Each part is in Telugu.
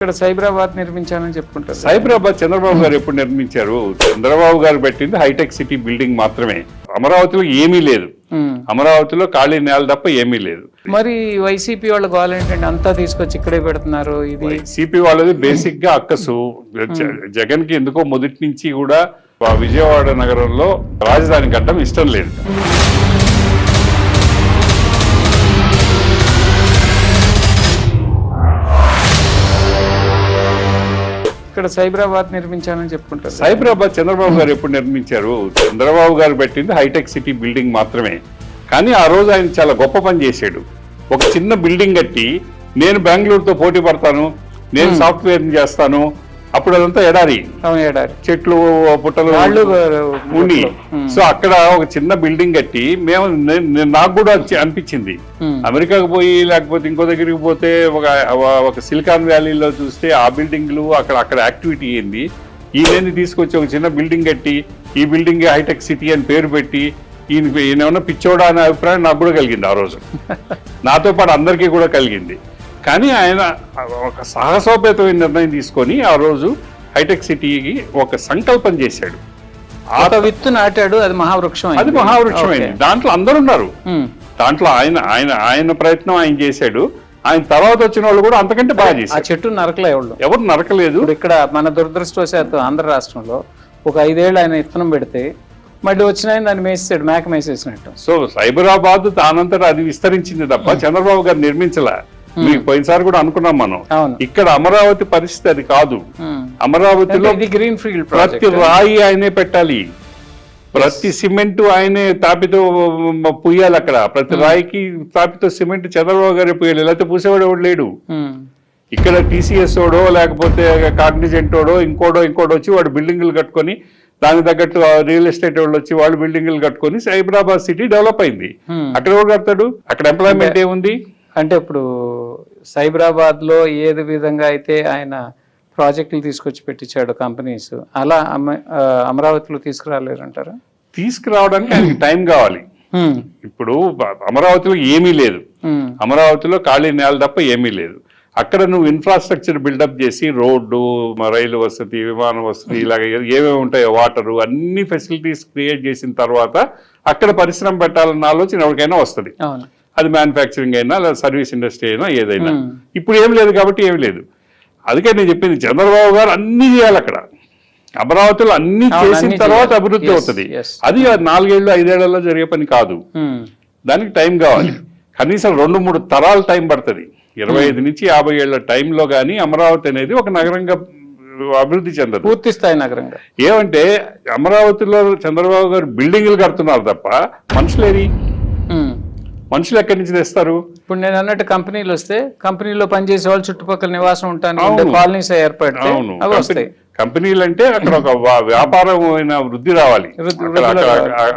ఇక్కడ సైబరాబాద్ నిర్మించాలని చెప్పుకుంటారు. సైబరాబాద్ చంద్రబాబు గారు ఎప్పుడు నిర్మించారు? చంద్రబాబు గారు పెట్టింది హైటెక్ సిటీ బిల్డింగ్ మాత్రమే. అమరావతిలో ఏమీ లేదు. అమరావతిలో ఖాళీ నేల తప్ప ఏమీ లేదు. మరి వైసీపీ వాళ్ళ గోల్ ఏంటంటే అంతా తీసుకొచ్చి ఇక్కడే పెడుతున్నారు. ఇది వైసీపీ వాళ్ళది బేసిక్ గా అక్కసు. జగన్ కి ఎందుకో మొదటి నుంచి కూడా విజయవాడ నగరంలో రాజధాని కట్టడం ఇష్టం లేదు. ఇక్కడ సైబరాబాద్ నిర్మించాలని చెప్పుకుంటారు. సైబరాబాద్ చంద్రబాబు గారు ఎప్పుడు నిర్మించారు? చంద్రబాబు గారు పెట్టింది హైటెక్ సిటీ బిల్డింగ్ మాత్రమే. కానీ ఆ రోజు ఆయన చాలా గొప్ప పని చేశాడు. ఒక చిన్న బిల్డింగ్ కట్టి నేను బెంగళూరుతో పోటీ పడతాను, నేను సాఫ్ట్వేర్ చేస్తాను. అప్పుడు అదంతా ఎడారి, చెట్లు పుట్టలు ఉండి. సో అక్కడ ఒక చిన్న బిల్డింగ్ కట్టి నాకు కూడా అనిపించింది, అమెరికాకు పోయి లేకపోతే ఇంకో దగ్గరికి పోతే ఒక సిలికాన్ వ్యాలీలో చూస్తే ఆ బిల్డింగ్లు అక్కడ యాక్టివిటీ ఏంది, ఈయన తీసుకొచ్చి ఒక చిన్న బిల్డింగ్ కట్టి ఈ బిల్డింగ్ హైటెక్ సిటీ అని పేరు పెట్టి ఈయన ఏమన్నా పిచ్చోడా అనే అభిప్రాయం నాకు కూడా కలిగింది ఆ రోజు. నాతో పాటు అందరికీ కూడా కలిగింది. కానీ ఆయన ఒక సాహసోపేతమైన నిర్ణయం తీసుకొని ఆ రోజు హైటెక్ సిటీకి ఒక సంకల్పం చేశాడు. విత్తు నాటాడు, అది మహావృక్షం. అది మహావృక్షమైంది. దాంట్లో అందరు ఉన్నారు. దాంట్లో ఆయన ప్రయత్నం ఆయన చేశాడు. ఆయన తర్వాత వచ్చిన వాళ్ళు కూడా అంతకంటే బాగా చేశారు. ఆ చెట్టు నరకలే, ఎవరు నరకలేదు. ఇక్కడ మన దురదృష్టవశాత్తు ఆంధ్ర రాష్ట్రంలో ఒక 5 ఏళ్ళు ఆయన విత్తనం పెడితే మళ్ళీ వచ్చిన దాన్ని మేసేసాడు, మేక మేసేసినట్టు. సో సైబరాబాద్ తానంతటా అది విస్తరించింది తప్ప చంద్రబాబు గారు నిర్మించలే. మీకు పోయినసారి కూడా అనుకున్నాం మనం. ఇక్కడ అమరావతి పరిస్థితి అది కాదు. అమరావతిలో గ్రీన్ ఫీల్డ్ ప్రతి రాయి ఆయనే పెట్టాలి, ప్రతి సిమెంట్ ఆయనే తాపితో పూయాలి. అక్కడ ప్రతి రాయికి తాపితో సిమెంట్ చంద్రబాబు గారే పూయాలి, లేకపోతే పూసేవాడు ఎవడు లేడు. ఇక్కడ టీసీఎస్ ఓడో లేకపోతే కాగ్నిజెంట్ ఓడో ఇంకోడో వచ్చి వాడు బిల్డింగులు కట్టుకొని దానికి తగ్గట్టు రియల్ ఎస్టేట్ వాళ్ళు వచ్చి వాళ్ళు బిల్డింగులు కట్టుకొని సైబరాబాద్ సిటీ డెవలప్ అయింది. అక్కడ ఎవరు కడతాడు? అక్కడ ఎంప్లాయ్మెంట్ ఏముంది అంటే ఇప్పుడు సైబరాబాద్ లో ఏది విధంగా అయితే ఆయన ప్రాజెక్టులు తీసుకొచ్చి పెట్టించాడు కంపెనీస్, అలా అమరావతిలో తీసుకురాలేరంటారా? తీసుకురావడానికి ఆయనకి టైం కావాలి. ఇప్పుడు అమరావతిలో ఏమీ లేదు. అమరావతిలో ఖాళీ నేల తప్ప ఏమీ లేదు. అక్కడ నువ్వు ఇన్ఫ్రాస్ట్రక్చర్ బిల్డప్ చేసి రోడ్డు, రైలు వసతి, విమాన వసతి, ఇలాగ ఏమేమి ఉంటాయో వాటరు, అన్ని ఫెసిలిటీస్ క్రియేట్ చేసిన తర్వాత అక్కడ పరిశ్రమ పెట్టాలన్న ఆలోచన ఎవరికైనా వస్తుంది. అది మ్యానుఫ్యాక్చరింగ్ అయినా లేదా సర్వీస్ ఇండస్ట్రీ అయినా ఏదైనా. ఇప్పుడు ఏం లేదు కాబట్టి ఏమి లేదు. అందుకే నేను చెప్పింది, చంద్రబాబు గారు అన్ని చేయాలి అక్కడ. అమరావతిలో అన్ని చేసిన తర్వాత అభివృద్ధి అవుతుంది. అది 4 ఏళ్ళు 5 ఏళ్లలో జరిగే పని కాదు. దానికి టైం కావాలి. కనీసం 2-3 తరాల టైం పడుతుంది. 25 నుంచి 50 ఏళ్ల టైంలో కానీ అమరావతి అనేది ఒక నగరంగా అభివృద్ధి చెందదు, పూర్తి స్థాయి నగరంగా. ఏమంటే అమరావతిలో చంద్రబాబు గారు బిల్డింగ్లు కడుతున్నారు తప్ప మనుషులు ఎక్కడి నుంచి తెస్తారు? ఇప్పుడు నేను అన్నట్టు కంపెనీలు వస్తే కంపెనీలో పనిచేసే వాళ్ళు చుట్టుపక్కల నివాసం ఉంటాను, కాలనీస్ ఏర్పడితే వస్తాయి. కంపెనీలు అంటే అక్కడ ఒక వ్యాపారమైన వృద్ధి రావాలి,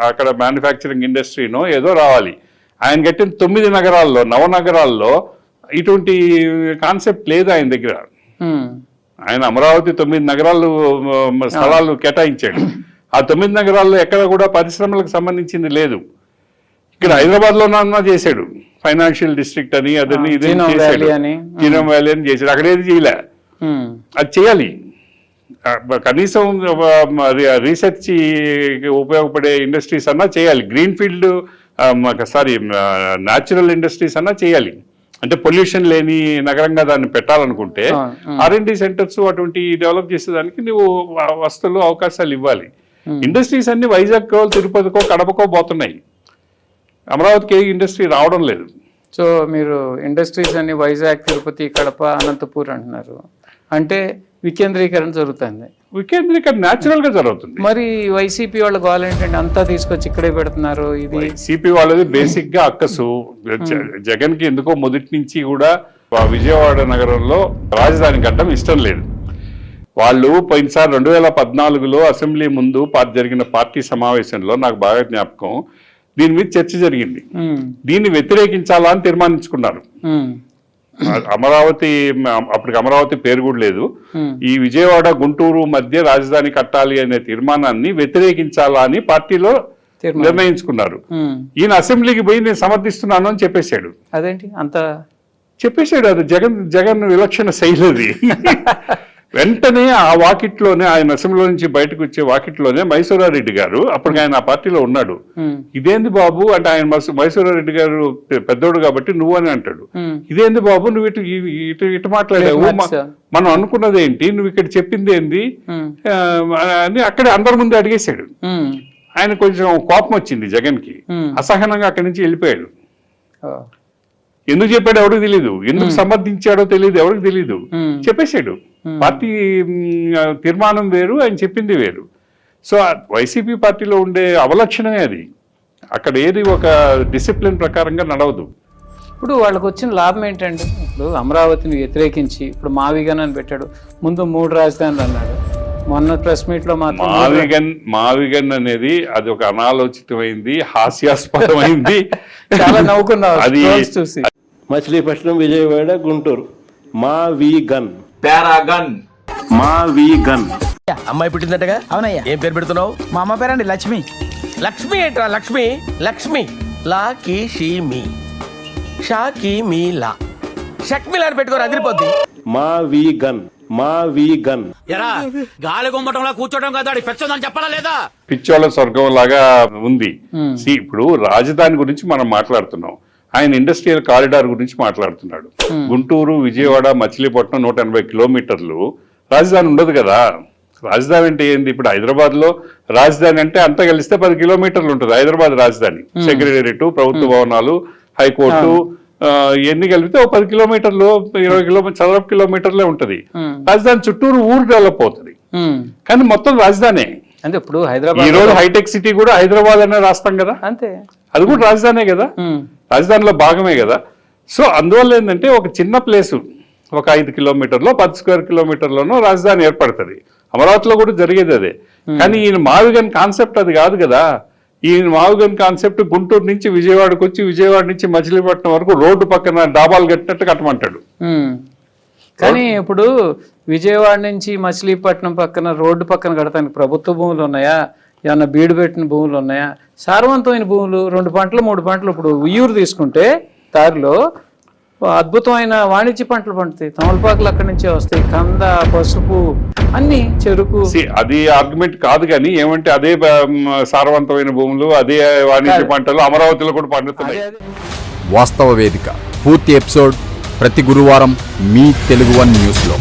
అక్కడ మ్యానుఫ్యాక్చరింగ్ ఇండస్ట్రీనో ఏదో రావాలి. ఆయన కట్టిన 9 నగరాల్లో, నవనగరాల్లో ఇటువంటి కాన్సెప్ట్ లేదు ఆయన దగ్గర. ఆయన అమరావతి 9 నగరాలు స్థలాలు కేటాయించాడు. ఆ 9 నగరాల్లో ఎక్కడ కూడా పరిశ్రమలకు సంబంధించింది లేదు. ఇక్కడ హైదరాబాద్ లో చేశాడు, ఫైనాన్షియల్ డిస్ట్రిక్ట్ అని అదని ఇదని చేశాడు, జీనోమ్ వ్యాలీ అని చేశాడు. అక్కడ ఏది చేయలే. అది చేయాలి. కనీసం రీసెర్చ్ ఉపయోగపడే ఇండస్ట్రీస్ అన్నా చేయాలి. గ్రీన్ ఫీల్డ్ న్యాచురల్ ఇండస్ట్రీస్ అన్నా చేయాలి. అంటే పొల్యూషన్ లేని నగరంగా దాన్ని పెట్టాలనుకుంటే R&D సెంటర్స్ అటువంటి డెవలప్ చేసేదానికి నువ్వు వస్తువులు అవకాశాలు ఇవ్వాలి. ఇండస్ట్రీస్ అన్ని వైజాగ్కో, తిరుపతికో, కడపకో పోతున్నాయి. అమరావతికి ఏ ఇండస్ట్రీ రావడం లేదు. సో మీరు ఇండస్ట్రీస్ అన్ని వైజాగ్, తిరుపతి, కడప, అనంతపూర్ అంటున్నారు. అంటే వికేంద్రీకరణ జరుగుతుంది. వికేంద్రీకరణ న్యాచురల్ గా జరుగుతుంది. మరి వైసీపీ వాళ్ళ గోల్ ఏంటంటే అంతా తీసుకొచ్చి ఇక్కడే పెడుతున్నారు. ఇది వైసీపీ వాళ్ళది బేసిక్ గా అక్కసు. జగన్ కి ఎందుకో మొదటి నుంచి కూడా విజయవాడ నగరంలో రాజధాని కట్టడం ఇష్టం లేదు. వాళ్ళు పోయినసారి 2014లో అసెంబ్లీ ముందు జరిగిన పార్టీ సమావేశంలో నాకు బాగా జ్ఞాపకం, దీని మీద చర్చ జరిగింది. దీన్ని వ్యతిరేకించాలా అని తీర్మానించుకున్నారు. అమరావతి, అప్పటికి అమరావతి పేరు కూడా లేదు, ఈ విజయవాడ గుంటూరు మధ్య రాజధాని కట్టాలి అనే తీర్మానాన్ని వ్యతిరేకించాలా అని పార్టీలో నిర్ణయించుకున్నారు. ఈయన అసెంబ్లీకి పోయి నేను సమర్థిస్తున్నాను అని చెప్పేశాడు. అదేంటి అంత చెప్పేశాడు. అది జగన్ విలక్షణ శైలి అది. వెంటనే ఆ వాకిట్లోనే, ఆయన అసెంబ్లీలో నుంచి బయటకు వచ్చే వాకిట్లోనే మైసూరారెడ్డి గారు, అప్పటికి ఆయన ఆ పార్టీలో ఉన్నాడు, ఇదేంది బాబు అంటే, ఆయన మైసూరారెడ్డి గారు పెద్దోడు కాబట్టి నువ్వు అని అంటాడు, ఇదేంది బాబు నువ్వు ఇటు మాట్లాడావు, మనం అనుకున్నది ఏంటి, నువ్వు ఇక్కడ చెప్పింది ఏంది అని అక్కడే అందరి ముందు అడిగేశాడు. ఆయన కొంచెం కోపం వచ్చింది జగన్ కి, అసహనంగా అక్కడి నుంచి వెళ్ళిపోయాడు. ఎందుకు చెప్పాడు ఎవరికి తెలీదు, ఎందుకు సమర్థించాడో తెలియదు, ఎవరికి తెలీదు, చెప్పేశాడు. పార్టీ తీర్మానం వేరు, ఆయన చెప్పింది వేరు. సో వైసీపీ పార్టీలో ఉండే అవలక్షణమే అది. అక్కడ ఏది ఒక డిసిప్లిన్ ప్రకారంగా నడవదు. ఇప్పుడు వాళ్ళకి వచ్చిన లాభం ఏంటండి? ఇప్పుడు అమరావతిని వ్యతిరేకించి ఇప్పుడు మావిగన్ అని పెట్టాడు, ముందు 3 రాజధానులు అన్నాడు, మొన్న ప్రెస్ మీట్ లో మాత్రం మావిగన్ అనేది అది ఒక అనాలోచితమైంది, హాస్యాస్పదమైంది. చాలా నవ్వుకున్నారు అది చూసి. మచిలీపట్నం, విజయవాడ, గుంటూరు, మావిగన్, పారాగన్, మావిగన్. అమ్మాయి పుట్టిందటగా? అవునయ్యా. ఏం పేరు పెడుతున్నావు? మా అమ్మ పేరండి లక్ష్మి. లక్ష్మి ఏంట్రా? లక్ష్మి లక్ష్మి లాకి షీమి షాకి మీలా షక్మిలా అని పెట్టుకోరు, అదిరిపోద్ది. మావిగన్, మావిగన్. ఎరా గాలి గుమ్మటంలా కూర్చోడం కదా, పెచ్చోదని చెప్పాలా లేదా? పిచ్చోళ్ళ స్వర్గం లాగా ఉంది. ఇప్పుడు రాజధాని గురించి మనం మాట్లాడుతున్నాం, ఆయన ఇండస్ట్రియల్ కారిడార్ గురించి మాట్లాడుతున్నాడు. గుంటూరు, విజయవాడ, మచిలీపట్నం 180 కిలోమీటర్లు, రాజధాని ఉండదు కదా. రాజధాని అంటే ఏంది? ఇప్పుడు హైదరాబాద్ లో రాజధాని అంటే అంతా కలిస్తే 10 కిలోమీటర్లు ఉంటుంది హైదరాబాద్ రాజధాని. సెక్రటేరియట్, ప్రభుత్వ భవనాలు, హైకోర్టు ఎన్ని కలిపితే 10 కిలోమీటర్లు, 20 చదరపు కిలోమీటర్లే ఉంటది. రాజధాని చుట్టూరు ఊరు డెవలప్ అవుతుంది, కానీ మొత్తం రాజధానే. అంటే ఇప్పుడు హైదరాబాద్, ఈ రోజు హైటెక్ సిటీ కూడా హైదరాబాద్ అనే రాస్తాం కదా, అంతే, అది కూడా రాజధానే కదా, రాజధానిలో భాగమే కదా. సో అందువల్ల ఏంటంటే ఒక చిన్న ప్లేసు, ఒక 5 కిలోమీటర్లో 10 స్క్వేర్ కిలోమీటర్లోనో రాజధాని ఏర్పడుతుంది. అమరావతిలో కూడా జరిగేది అదే. కానీ ఈయన మావిగన్ కాన్సెప్ట్ అది కాదు కదా. ఈయన మావిగన్ కాన్సెప్ట్ గుంటూరు నుంచి విజయవాడకు వచ్చి, విజయవాడ నుంచి మచిలీపట్నం వరకు రోడ్డు పక్కన డాబాలు కట్టినట్టు కట్టమంటాడు. కానీ ఇప్పుడు విజయవాడ నుంచి మచిలీపట్నం పక్కన రోడ్డు పక్కన కడతానికి ప్రభుత్వ భూములు ఉన్నాయా, ఏమన్నా బీడు పెట్టిన భూములు ఉన్నాయా? సారవంతమైన భూములు 2 పంటలు 3 పంటలు. ఇప్పుడు ఉయ్యూరు తీసుకుంటే దారిలో అద్భుతమైన వాణిజ్య పంటలు పండుతాయి, తమలపాకులు అక్కడి నుంచే వస్తాయి, కంద, పసుపు, అన్ని, చెరుకు. అది ఆర్గ్యుమెంట్ కాదు, కానీ ఏమంటే అదే సారవంతమైన భూములు, అదే వాణిజ్య పంటలు అమరావతిలో కూడా పండుతున్నాయి. వాస్తవ వేదిక పూర్తి ఎపిసోడ్ ప్రతి గురువారం మీ తెలుగు వన్ న్యూస్లో.